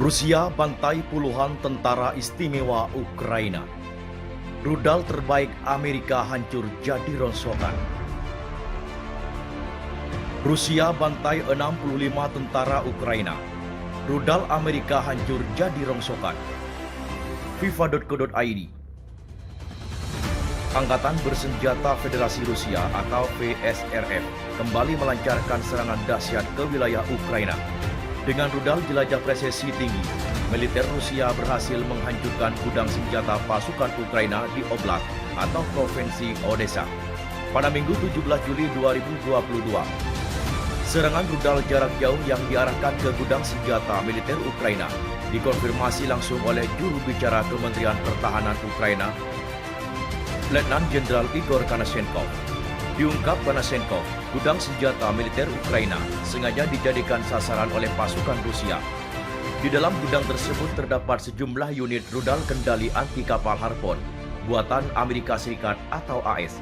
Rusia bantai puluhan tentara istimewa Ukraina. Rudal terbaik Amerika hancur jadi rongsokan. Rusia bantai 65 tentara Ukraina. Rudal Amerika hancur jadi rongsokan. FIFA.co.id. Angkatan Bersenjata Federasi Rusia atau VSRF kembali melancarkan serangan dahsyat ke wilayah Ukraina. Dengan rudal jelajah presisi tinggi, militer Rusia berhasil menghancurkan gudang senjata pasukan Ukraina di Oblast atau Provinsi Odessa pada Minggu 17 Juli 2022. Serangan rudal jarak jauh yang diarahkan ke gudang senjata militer Ukraina dikonfirmasi langsung oleh juru bicara Kementerian Pertahanan Ukraina, Letnan Jenderal Igor Konashenkov. Diungkap Konashenkov, gudang senjata militer Ukraina sengaja dijadikan sasaran oleh pasukan Rusia. Di dalam gudang tersebut terdapat sejumlah unit rudal kendali anti kapal Harpoon buatan Amerika Serikat atau AS.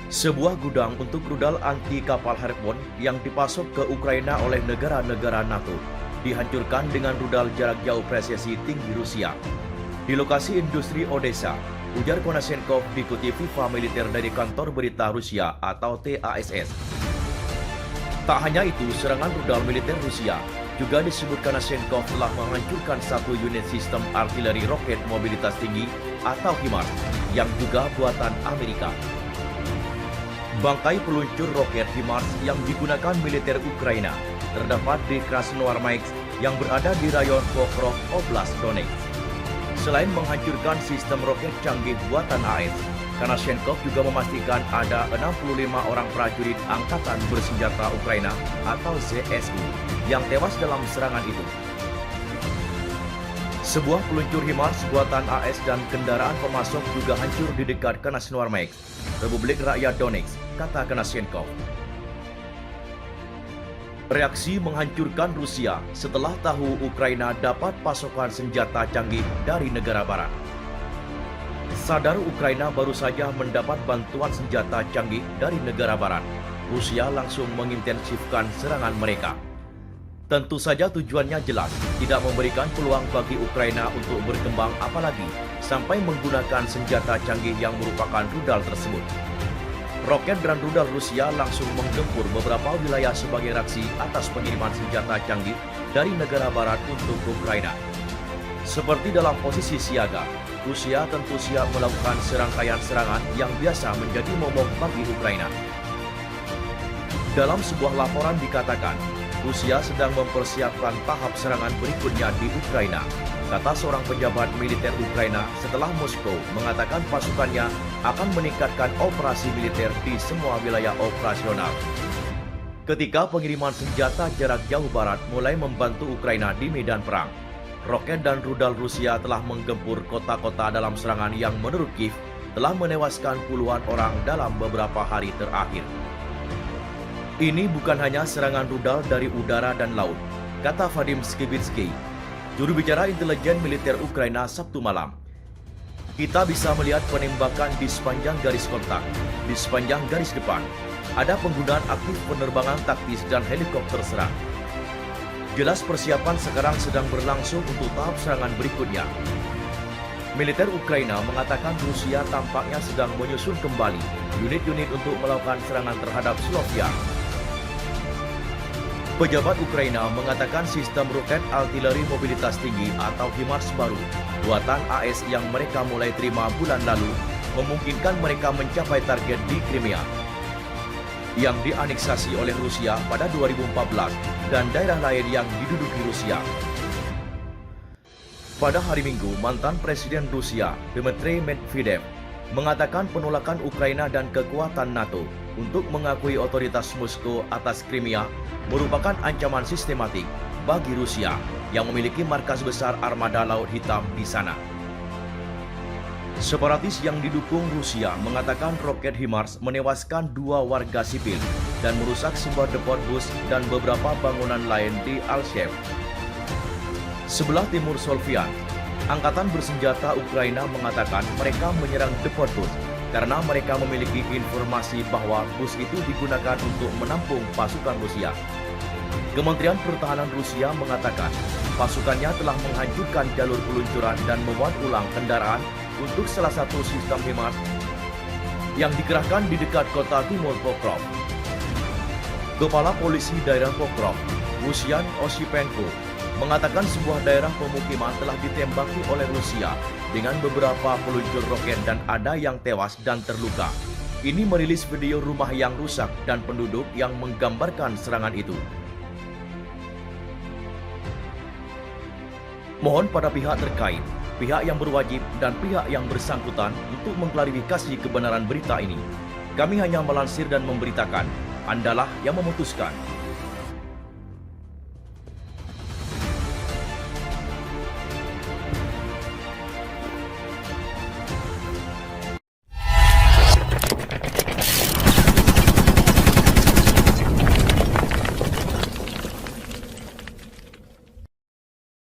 Sebuah gudang untuk rudal anti kapal Harpoon yang dipasok ke Ukraina oleh negara-negara NATO dihancurkan dengan rudal jarak jauh presisi tinggi Rusia. Di lokasi industri Odessa, ujar Konashenkov diikuti FIFA militer dari kantor berita Rusia atau TASS. Tak hanya itu, serangan rudal militer Rusia juga disebut Konashenkov telah menghancurkan satu unit sistem artileri roket mobilitas tinggi atau HIMARS yang juga buatan Amerika. Bangkai peluncur roket HIMARS yang digunakan militer Ukraina terdapat di Krasnoarmeysk yang berada di rayon Pokrov, Oblast Donetsk. Selain menghancurkan sistem roket canggih buatan AS, Konashenkov juga memastikan ada 65 orang prajurit Angkatan Bersenjata Ukraina atau ZSU yang tewas dalam serangan itu. Sebuah peluncur HIMARS buatan AS dan kendaraan pemasok juga hancur di dekat Krasnoarmeysk, Republik Rakyat Donetsk, kata Konashenkov. Reaksi menghancurkan Rusia setelah tahu Ukraina dapat pasokan senjata canggih dari negara barat. Sadar Ukraina baru saja mendapat bantuan senjata canggih dari negara barat, Rusia langsung mengintensifkan serangan mereka. Tentu saja tujuannya jelas, tidak memberikan peluang bagi Ukraina untuk berkembang apalagi sampai menggunakan senjata canggih yang merupakan rudal tersebut. Roket dan rudal Rusia langsung menggempur beberapa wilayah sebagai reaksi atas pengiriman senjata canggih dari negara barat untuk Ukraina. Seperti dalam posisi siaga, Rusia tentu siap melakukan serangkaian serangan yang biasa menjadi momok bagi Ukraina. Dalam sebuah laporan dikatakan, Rusia sedang mempersiapkan tahap serangan berikutnya di Ukraina, kata seorang pejabat militer Ukraina setelah Moskow mengatakan pasukannya akan meningkatkan operasi militer di semua wilayah operasional. Ketika pengiriman senjata jarak jauh barat mulai membantu Ukraina di medan perang, roket dan rudal Rusia telah menggempur kota-kota dalam serangan yang menurut Kiev telah menewaskan puluhan orang dalam beberapa hari terakhir. Ini bukan hanya serangan rudal dari udara dan laut, kata Vadim Skibitsky, juru bicara intelijen militer Ukraina Sabtu malam. Kita bisa melihat penembakan di sepanjang garis kontak, di sepanjang garis depan. Ada penggunaan aktif penerbangan taktis dan helikopter serang. Jelas persiapan sekarang sedang berlangsung untuk tahap serangan berikutnya. Militer Ukraina mengatakan Rusia tampaknya sedang menyusun kembali unit-unit untuk melakukan serangan terhadap Sloviansk. Pejabat Ukraina mengatakan sistem roket artileri mobilitas tinggi atau HIMARS baru buatan AS yang mereka mulai terima bulan lalu memungkinkan mereka mencapai target di Crimea yang dianeksasi oleh Rusia pada 2014 dan daerah lain yang diduduki Rusia. Pada hari Minggu, mantan Presiden Rusia Dmitry Medvedev mengatakan penolakan Ukraina dan kekuatan NATO untuk mengakui otoritas Moskow atas Crimea merupakan ancaman sistematik bagi Rusia yang memiliki markas besar armada Laut Hitam di sana. Separatis yang didukung Rusia mengatakan roket HIMARS menewaskan 2 warga sipil dan merusak sebuah depot bus dan beberapa bangunan lain di Alshev. Sebelah timur Sloviansk, Angkatan Bersenjata Ukraina mengatakan mereka menyerang depot bus karena mereka memiliki informasi bahwa bus itu digunakan untuk menampung pasukan Rusia. Kementerian Pertahanan Rusia mengatakan pasukannya telah menghancurkan jalur peluncuran dan memuat ulang kendaraan untuk salah satu sistem HIMARS yang dikerahkan di dekat kota timur Pokrov. Kepala Polisi Daerah Pokrov, Rusyan Osipenko, mengatakan sebuah daerah pemukiman telah ditembaki oleh Rusia dengan beberapa peluncur roket dan ada yang tewas dan terluka. Ini merilis video rumah yang rusak dan penduduk yang menggambarkan serangan itu. Mohon pada pihak terkait, pihak yang berwajib dan pihak yang bersangkutan untuk mengklarifikasi kebenaran berita ini. Kami hanya melansir dan memberitakan, Andalah yang memutuskan.